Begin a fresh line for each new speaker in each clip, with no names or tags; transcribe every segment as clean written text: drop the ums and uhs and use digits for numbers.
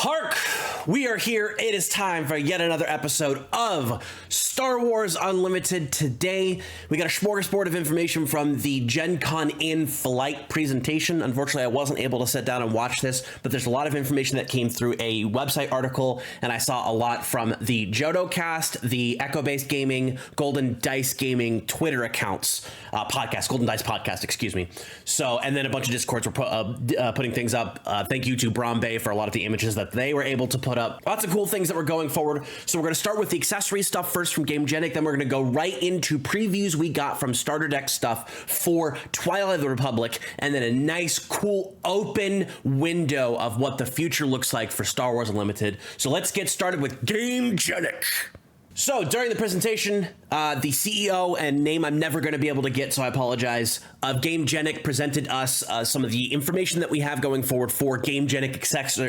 HARK, we are here. It is time for yet another episode of Star Wars Unlimited. Today, we got a smorgasbord of information from the Gencon in-flight presentation. Unfortunately, I wasn't able to sit down and watch this, but there's a lot of information that came through a website article, and I saw a lot from the JodoCast, the Echo-Based Gaming, Golden Dice Gaming Twitter accounts, Golden Dice Podcast, excuse me. So, and then a bunch of Discords were putting things up. Thank you to Brombe for a lot of the images that they were able to put up. Lots of cool things that were going forward. So we're going to start with the accessory stuff first from Gamegenic, then we're going to go right into previews we got from starter deck stuff for Twilight of the Republic, and then a nice, cool, open window of what the future looks like for Star Wars Unlimited. So let's get started with Gamegenic. So during the presentation, the CEO, and name I'm never going to be able to get, so I apologize, of Gamegenic presented us some of the information that we have going forward for Gamegenic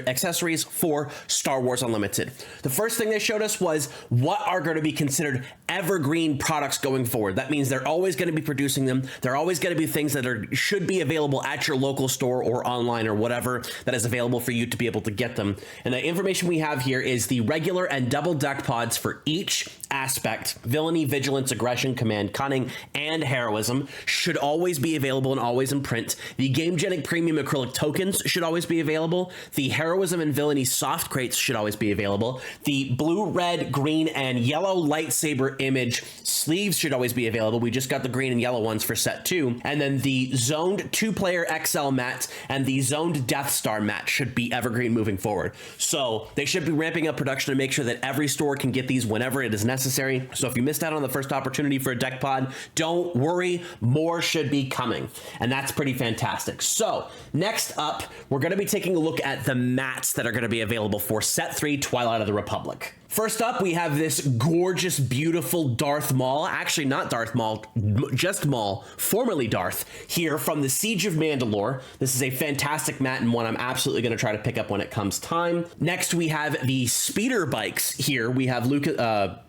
accessories for Star Wars Unlimited. The first thing they showed us was what are going to be considered evergreen products going forward. That means they're always going to be producing them. They're always going to be things that should be available at your local store or online or whatever that is available for you to be able to get them. And the information we have here is the regular and double deck pods for each aspect: villainy, vigilance, aggression, command, cunning, and heroism should always be available and always in print. The Gamegenic premium acrylic tokens should always be available. The heroism and villainy soft crates should always be available. The blue, red, green, and yellow lightsaber image sleeves should always be available. We just got the green and yellow ones for set 2. And then the zoned 2-player XL mat and the zoned Death Star mat should be evergreen moving forward. So they should be ramping up production to make sure that every store can get these whenever it is necessary. So if you missed out on the first opportunity for a deck pod, don't worry, more should be coming. And that's pretty fantastic. So next up, we're going to be taking a look at the mats that are going to be available for set 3 Twilight of the Republic. First up, we have this gorgeous, beautiful Darth Maul. Actually, not Darth Maul, just Maul, formerly Darth, here from the Siege of Mandalore. This is a fantastic mat and one I'm absolutely going to try to pick up when it comes time. Next, we have the speeder bikes here. We have Luke and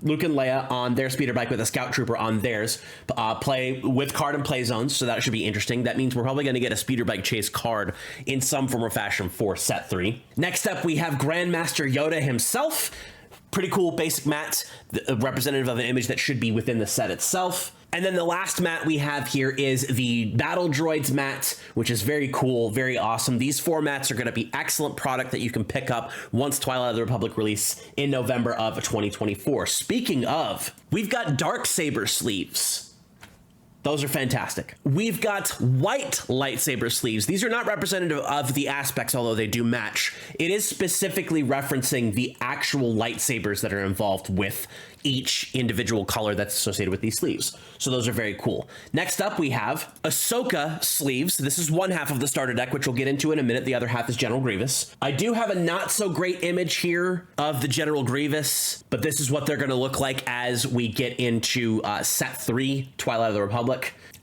Leia on their speeder bike with a Scout Trooper on theirs. Play with card and play zones, so that should be interesting. That means we're probably going to get a speeder bike chase card in some form or fashion for set 3. Next up, we have Grandmaster Yoda himself. Pretty cool basic mat, representative of an image that should be within the set itself. And then the last mat we have here is the Battle Droids mat, which is very cool, very awesome. These 4 mats are going to be excellent product that you can pick up once Twilight of the Republic release in November of 2024. Speaking of, we've got Darksaber sleeves. Those are fantastic. We've got white lightsaber sleeves. These are not representative of the aspects, although they do match. It is specifically referencing the actual lightsabers that are involved with each individual color that's associated with these sleeves. So those are very cool. Next up, we have Ahsoka sleeves. This is one half of the starter deck, which we'll get into in a minute. The other half is General Grievous. I do have a not so great image here of the General Grievous, but this is what they're going to look like as we get into set 3, Twilight of the Republic.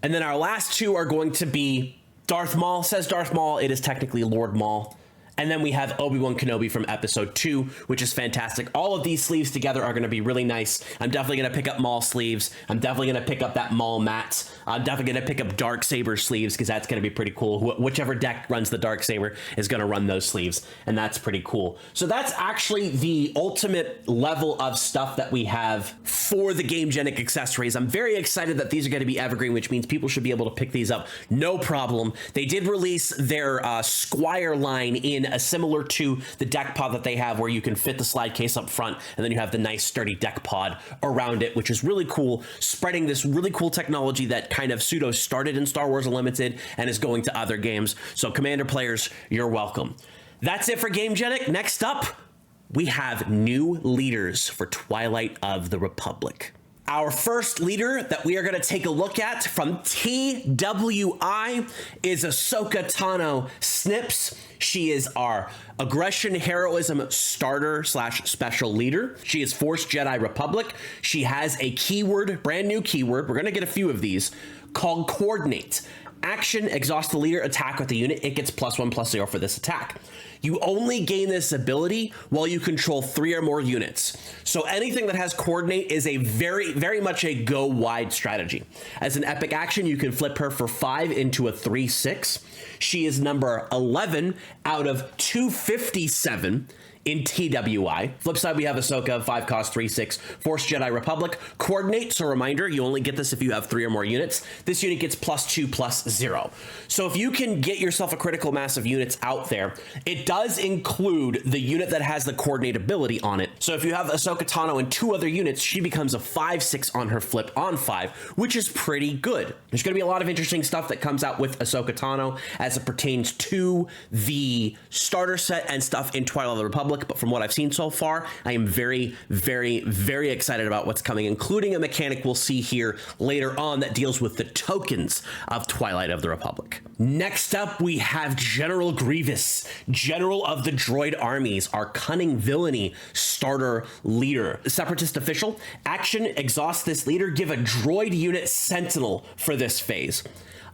And then our last 2 are going to be Darth Maul. Says Darth Maul, it is technically Lord Maul. And then we have Obi-Wan Kenobi from episode 2, which is fantastic. All of these sleeves together are going to be really nice. I'm definitely going to pick up Maul sleeves. I'm definitely going to pick up that Maul mat. I'm definitely going to pick up Darksaber sleeves because that's going to be pretty cool. Whichever deck runs the Darksaber is going to run those sleeves, and that's pretty cool. So that's actually the ultimate level of stuff that we have for the Gamegenic accessories. I'm very excited that these are going to be evergreen, which means people should be able to pick these up no problem. They did release their Squire line in similar to the deck pod that they have, where you can fit the slide case up front and then you have the nice sturdy deck pod around it, which is really cool, spreading this really cool technology that kind of pseudo started in Star Wars Unlimited and is going to other games. So Commander players, you're welcome. That's it for Gamegenic. Next up, we have new leaders for Twilight of the Republic. Our first leader that we are going to take a look at from TWI is Ahsoka Tano Snips. She is our aggression heroism starter / special leader. She is Force Jedi Republic. She has a keyword, brand new keyword. We're going to get a few of these, called Coordinate. Action, exhaust the leader, attack with the unit. It gets +1/+0 for this attack. You only gain this ability while you control 3 or more units. So anything that has Coordinate is a very much a go wide strategy. As an epic action, you can flip her for 5 into a 3/6. She is number 11 out of 257 in TWI. Flip side, we have Ahsoka, 5 cost, 3/6, Force Jedi Republic. Coordinate, so reminder, you only get this if you have 3 or more units. This unit gets +2/+0. So if you can get yourself a critical mass of units out there, it does include the unit that has the coordinate ability on it. So if you have Ahsoka Tano and 2 other units, she becomes a 5/6 on her flip on 5, which is pretty good. There's going to be a lot of interesting stuff that comes out with Ahsoka Tano as it pertains to the starter set and stuff in Twilight of the Republic, but from what I've seen so far, I am very, very, very excited about what's coming, including a mechanic we'll see here later on that deals with the tokens of Twilight of the Republic. Next up, we have General Grievous, General of the Droid Armies, our cunning villainy starter leader. Separatist official, action, exhaust this leader, give a droid unit Sentinel for this phase.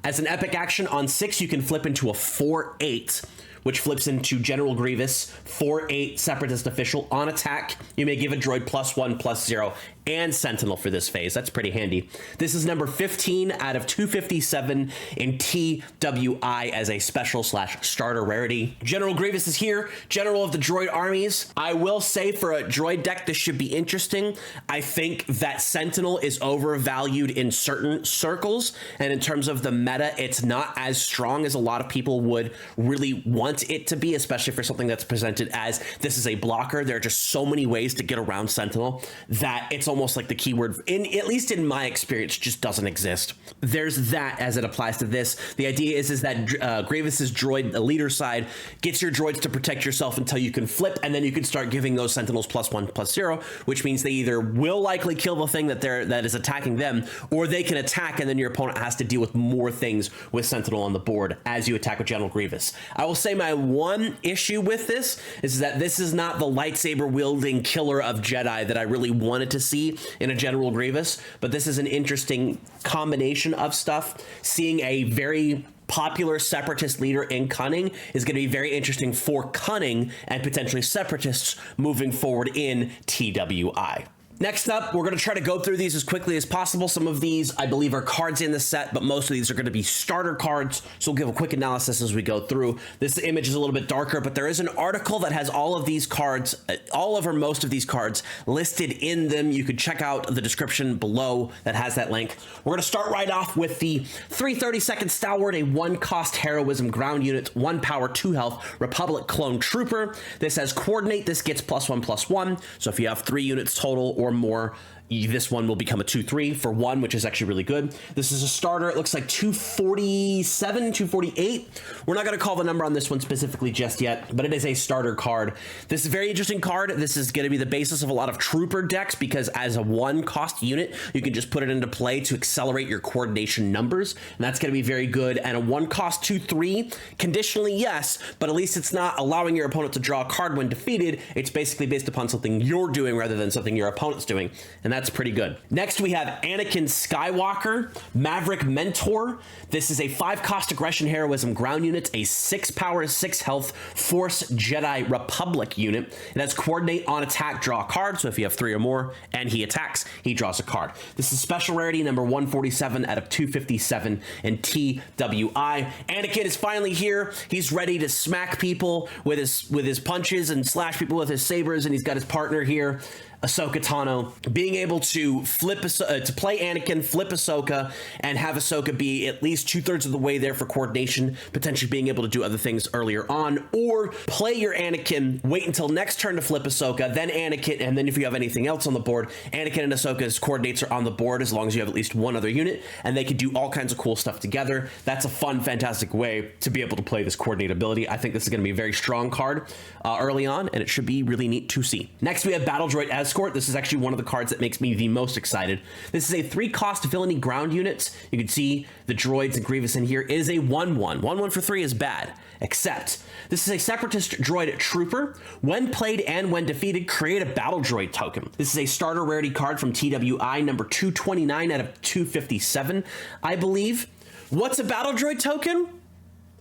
As an epic action on 6, you can flip into a 4/8, which flips into General Grievous, 4/8 Separatist official. On attack, you may give a droid +1/+0 and Sentinel for this phase. That's pretty handy. This is number 15 out of 257 in TWI as a special/starter rarity. General Grievous is here, General of the Droid Armies. I will say for a droid deck, this should be interesting. I think that Sentinel is overvalued in certain circles, and in terms of the meta, it's not as strong as a lot of people would really want it to be, especially for something that's presented as this is a blocker. There are just so many ways to get around Sentinel that it's almost like the keyword, at least in my experience, just doesn't exist. There's that as it applies to this. The idea is that Grievous's droid, the leader side, gets your droids to protect yourself until you can flip, and then you can start giving those Sentinels +1/+0, which means they either will likely kill the thing that is attacking them, or they can attack, and then your opponent has to deal with more things with Sentinel on the board as you attack with General Grievous. I will say my one issue with this is that this is not the lightsaber wielding killer of Jedi that I really wanted to see in a General Grievous, but this is an interesting combination of stuff. Seeing a very popular Separatist leader in Cunning is going to be very interesting for Cunning and potentially Separatists moving forward in TWI. Next up, we're going to try to go through these as quickly as possible. Some of these, I believe, are cards in the set, but most of these are going to be starter cards, so we'll give a quick analysis as we go through. This image is a little bit darker, but there is an article that has all of these cards, all of or most of these cards listed in them. You could check out the description below that has that link. We're going to start right off with the 332nd Stalwart, a 1-cost heroism ground unit, 1 power, 2 health, Republic Clone Trooper. This has Coordinate. This gets +1/+1, so if you have 3 units total or more, this one will become a 2/3 for 1, which is actually really good. This is a starter. It looks like 247, 248. We're not going to call the number on this one specifically just yet, but it is a starter card. This is a very interesting card. This is going to be the basis of a lot of trooper decks because as a 1-cost unit, you can just put it into play to accelerate your coordination numbers, and that's going to be very good. And a 1-cost 2/3, conditionally, yes, but at least it's not allowing your opponent to draw a card when defeated. It's basically based upon something you're doing rather than something your opponent's doing, and that's pretty good. Next, we have Anakin Skywalker, Maverick Mentor. This is a 5-cost aggression heroism ground unit, a 6 power, 6 health Force Jedi Republic unit. It has Coordinate. On attack, draw a card. So if you have 3 or more and he attacks, he draws a card. This is special rarity number 147 out of 257 in TWI. Anakin is finally here. He's ready to smack people with his punches and slash people with his sabers, and he's got his partner here, Ahsoka Tano, being able to to play Anakin, flip Ahsoka, and have Ahsoka be at least 2/3 of the way there for coordination, potentially being able to do other things earlier on, or play your Anakin, wait until next turn to flip Ahsoka, then Anakin, and then if you have anything else on the board, Anakin and Ahsoka's coordinates are on the board as long as you have at least 1 other unit, and they can do all kinds of cool stuff together. That's a fun, fantastic way to be able to play this coordinate ability. I think this is going to be a very strong card early on, and it should be really neat to see. Next, we have Battle Droid Escort. This is actually one of the cards that makes me the most excited. This is a 3-cost villainy ground unit. You can see the droids and Grievous in here. It is a 1/1. 1/1 for 3 is bad, except this is a Separatist droid trooper. When played and when defeated, create a battle droid token. This is a starter rarity card from TWI, number 229 out of 257, I believe. What's a battle droid token?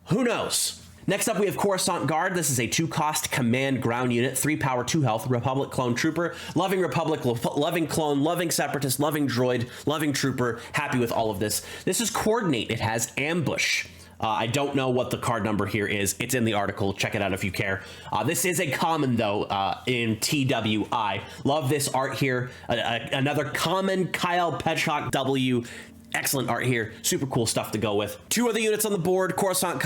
Who knows? Next up, we have Coruscant Guard. This is a 2-cost command ground unit, 3 power, 2 health, Republic Clone Trooper. Loving Republic, loving Clone, loving Separatist, loving Droid, loving Trooper. Happy with all of this. This is Coordinate. It has Ambush. I don't know what the card number here is. It's in the article. Check it out if you care. This is a common, though, in TWI. Love this art here. Another common Kyle Petchak W. Excellent art here. Super cool stuff to go with. 2 other units on the board. Coruscant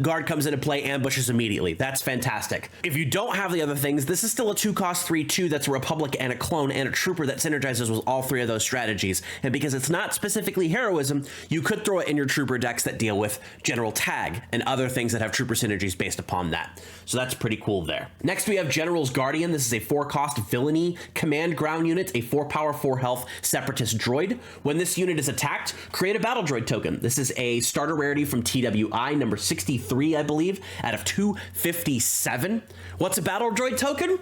Guard comes into play, ambushes immediately. That's fantastic. If you don't have the other things, this is still a 2-cost 3/2 that's a Republic and a clone and a trooper that synergizes with all 3 of those strategies. And because it's not specifically heroism, you could throw it in your trooper decks that deal with General Tag and other things that have trooper synergies based upon that. So that's pretty cool there. Next, we have General's Guardian. This is a 4-cost villainy command ground unit, a 4-power, 4-health separatist droid. When this unit is attacked, create a battle droid token. This is a starter rarity from TWI, number 63, I believe, out of 257. What's a battle droid token?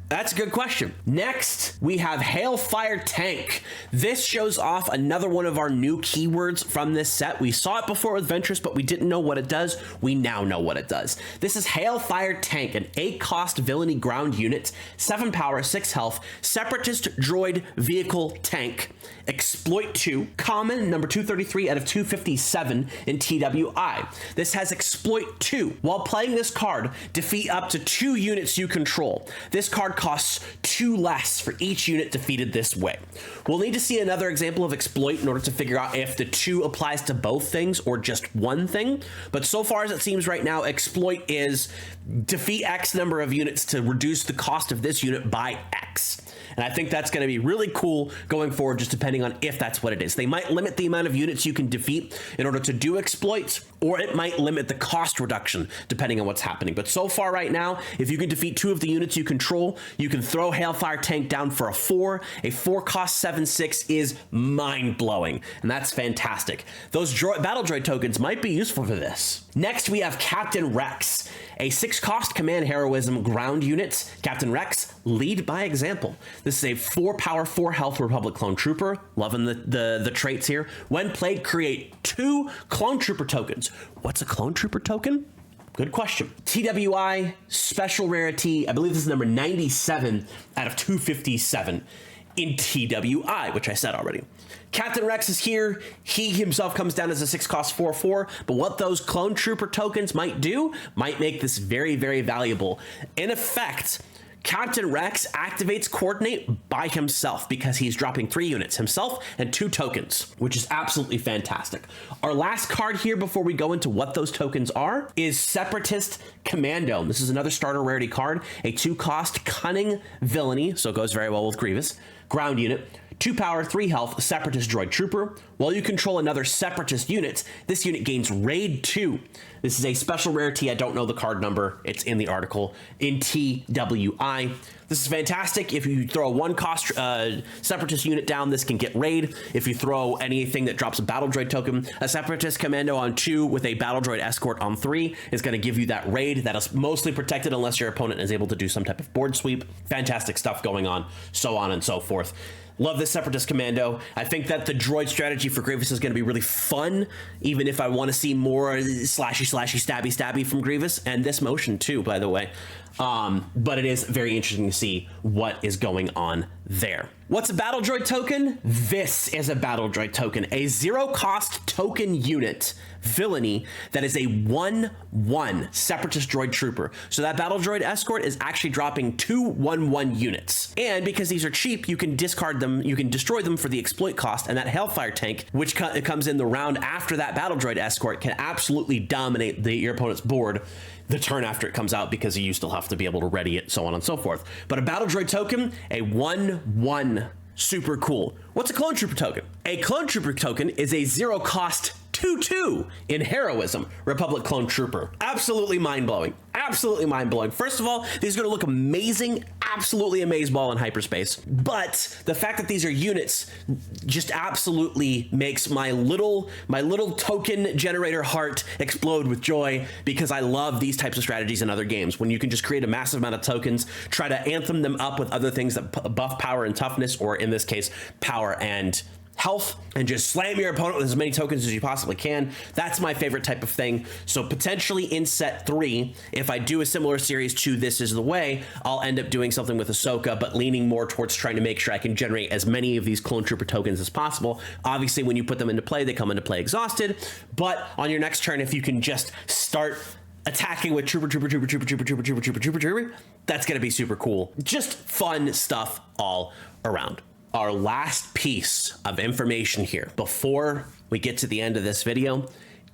That's a good question. Next, we have Hailfire Tank. This shows off another one of our new keywords from this set. We saw it before with Ventress, but we didn't know what it does. We now know what it does. This is Hailfire Tank, an 8-cost villainy ground unit, 7 power, 6 health, separatist droid vehicle tank, exploit 2, common, number 233 out of 257 in TWI. This has exploit 2. While playing this card, defeat up to 2 units you control. This card costs 2 less for each unit defeated this way. We'll need to see another example of exploit in order to figure out if the 2 applies to both things or just one thing. But so far as it seems right now, exploit is defeat X number of units to reduce the cost of this unit by X. And I think that's going to be really cool going forward, just depending on if that's what it is. They might limit the amount of units you can defeat in order to do exploits, or it might limit the cost reduction depending on what's happening. But so far right now, if you can defeat 2 of the units you control, you can throw Hailfire Tank down for a 4. A 4-cost 7/6 is mind-blowing, and that's fantastic. Those battle droid tokens might be useful for this. Next, we have Captain Rex, a 6-cost command heroism ground unit. Captain Rex, lead by example. This is a 4-power, 4-health Republic clone trooper. Loving the traits here. When played, create 2 clone trooper tokens. What's a clone trooper token? Good question. TWI, special rarity, I believe this is number 97 out of 257 in TWI, which I said already. Captain Rex is here. He himself comes down as a 6-cost 4/4, but what those clone trooper tokens might do might make this very, very valuable. In effect, Captain Rex activates Coordinate by himself because he's dropping 3 units, himself and 2 tokens, which is absolutely fantastic. Our last card here before we go into what those tokens are is Separatist Commando. This is another starter rarity card, a 2-cost cunning villainy, so it goes very well with Grievous, ground unit. 2 power, 3 health, Separatist droid trooper. While you control another Separatist unit, this unit gains Raid 2. This is a special rarity. I don't know the card number. It's in the article in TWI. This is fantastic. If you throw a 1-cost Separatist unit down, this can get Raid. If you throw anything that drops a battle droid token, a Separatist Commando on 2 with a battle droid escort on 3 is going to give you that Raid that is mostly protected unless your opponent is able to do some type of board sweep. Fantastic stuff going on, so on and so forth. Love this Separatist Commando. I think that the droid strategy for Grievous is going to be really fun, even if I want to see more slashy, stabby from Grievous, and this motion too, by the way. But it is very interesting to see what is going on there. What's a battle droid token? This is a battle droid token, a 0-cost token unit villainy that is a 1/1 Separatist droid trooper. So that battle droid escort is actually dropping 2 1/1 units. And because these are cheap, you can discard them, you can destroy them for the exploit cost, and that Hailfire Tank, which comes in the round after that battle droid escort, can absolutely dominate your opponent's board the turn after it comes out, because you still have to be able to ready it, so on and so forth. But a battle droid token, a 1/1, super cool. What's a clone trooper token? A clone trooper token is a 0-cost 2/2 in heroism, Republic clone trooper. Absolutely mind-blowing. Absolutely mind-blowing. First of all, these are going to look amazing, absolutely amazeball in hyperspace. But the fact that these are units just absolutely makes my little token generator heart explode with joy, because I love these types of strategies in other games when you can just create a massive amount of tokens, try to anthem them up with other things that buff power and toughness, or in this case, power and health and just slam your opponent with as many tokens as you possibly can. That's my favorite type of thing. So potentially in set 3, if I do a similar series to This Is the Way, I'll end up doing something with Ahsoka, but leaning more towards trying to make sure I can generate as many of these clone trooper tokens as possible. Obviously, when you put them into play, they come into play exhausted, but on your next turn, if you can just start attacking with trooper, that's gonna be super cool. Just fun stuff all around. Our last piece of information here before we get to the end of this video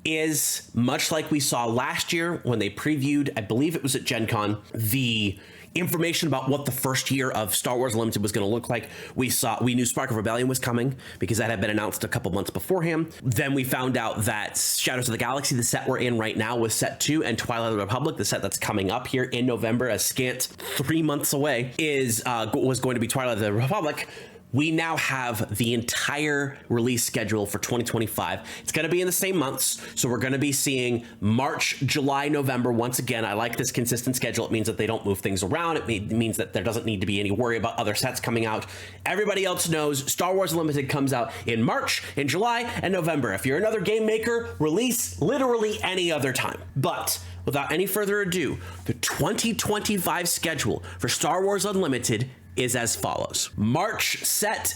is much like we saw last year when they previewed, I believe it was at Gencon, the information about what the first year of Star Wars Unlimited was going to look like. We knew Spark of Rebellion was coming because that had been announced a couple months beforehand. Then we found out that Shadows of the Galaxy, the set we're in right now, was set 2, and Twilight of the Republic, the set that's coming up here in November, a scant 3 months away, was going to be Twilight of the Republic. We now have the entire release schedule for 2025. It's going to be in the same months. So we're going to be seeing March, July, November. Once again, I like this consistent schedule. It means that they don't move things around. It means that there doesn't need to be any worry about other sets coming out. Everybody else knows Star Wars Unlimited comes out in March, in July, and November. If you're another game maker, release literally any other time. But without any further ado, the 2025 schedule for Star Wars Unlimited is as follows. March set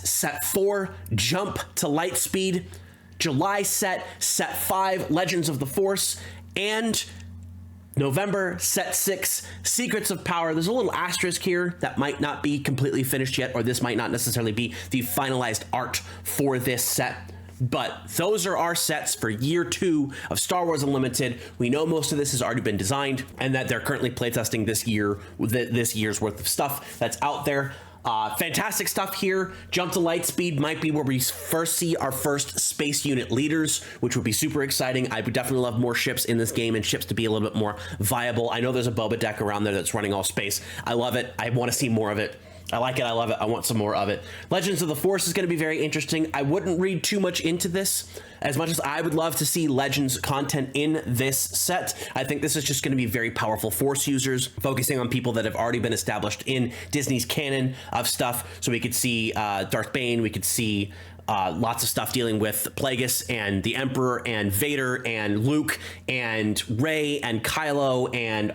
4, Jump to Lightspeed. July set 5, Legends of the Force. And November set 6, Secrets of Power. There's a little asterisk here that might not be completely finished yet, or this might not necessarily be the finalized art for this set. But those are our sets for year 2 of Star Wars Unlimited. We know most of this has already been designed and that they're currently playtesting this year's worth of stuff that's out there. Fantastic stuff here. Jump to Lightspeed might be where we first see our first space unit leaders, which would be super exciting. I would definitely love more ships in this game and ships to be a little bit more viable. I know there's a Boba deck around there that's running all space. I love it. I want to see more of it. I like it. I love it. I want some more of it. Legends of the Force is going to be very interesting. I wouldn't read too much into this. As much as I would love to see Legends content in this set, I think this is just going to be very powerful Force users, focusing on people that have already been established in Disney's canon of stuff. So we could see Darth Bane. We could see lots of stuff dealing with Plagueis and the Emperor and Vader and Luke and Rey and Kylo and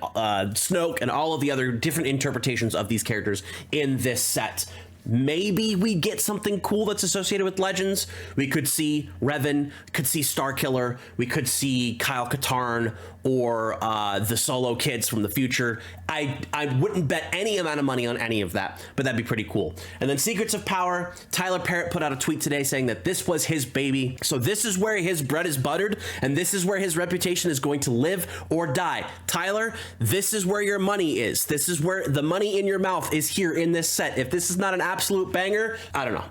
Snoke and all of the other different interpretations of these characters in this set. Maybe we get something cool that's associated with Legends. We could see Revan, could see Starkiller, we could see Kyle Katarn or the Solo kids from the future. I wouldn't bet any amount of money on any of that, but that'd be pretty cool. And then Secrets of Power, Tyler Parrott put out a tweet today saying that this was his baby. So this is where his bread is buttered, and this is where his reputation is going to live or die. Tyler, this is where your money is. This is where the money in your mouth is, here in this set. If this is not an absolute banger, I don't know.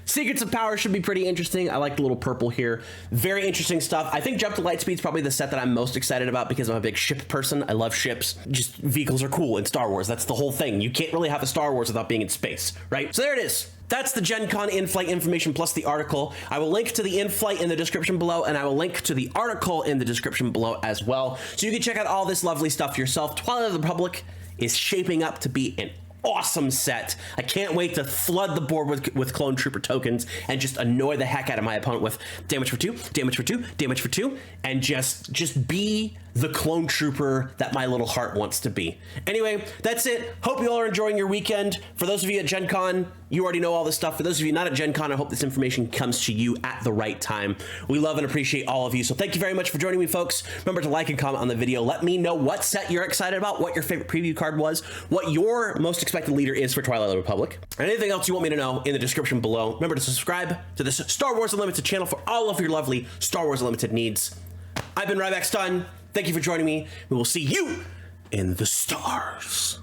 Secrets of Power should be pretty interesting. I like the little purple here. Very interesting stuff. I think Jump to Lightspeed is probably the set that I'm most excited about because I'm a big ship person. I love ships. Just vehicles are cool in Star Wars. That's the whole thing. You can't really have a Star Wars without being in space, right? So there it is. That's the Gen Con in-flight information plus the article. I will link to the in-flight in the description below, and I will link to the article in the description below as well. So you can check out all this lovely stuff yourself. Twilight of the Republic is shaping up to be an awesome set. I can't wait to flood the board with clone trooper tokens and just annoy the heck out of my opponent with damage for 2, damage for 2, damage for 2, and just be the clone trooper that my little heart wants to be. Anyway, that's it. Hope you all are enjoying your weekend. For those of you at Gen Con, you already know all this stuff. For those of you not at Gen Con, I hope this information comes to you at the right time. We love and appreciate all of you. So thank you very much for joining me, folks. Remember to like and comment on the video. Let me know what set you're excited about, what your favorite preview card was, what your most expected leader is for Twilight of the Republic, and anything else you want me to know in the description below. Remember to subscribe to this Star Wars Unlimited channel for all of your lovely Star Wars Unlimited needs. I've been RybackStun. Thank you for joining me. We will see you in the stars.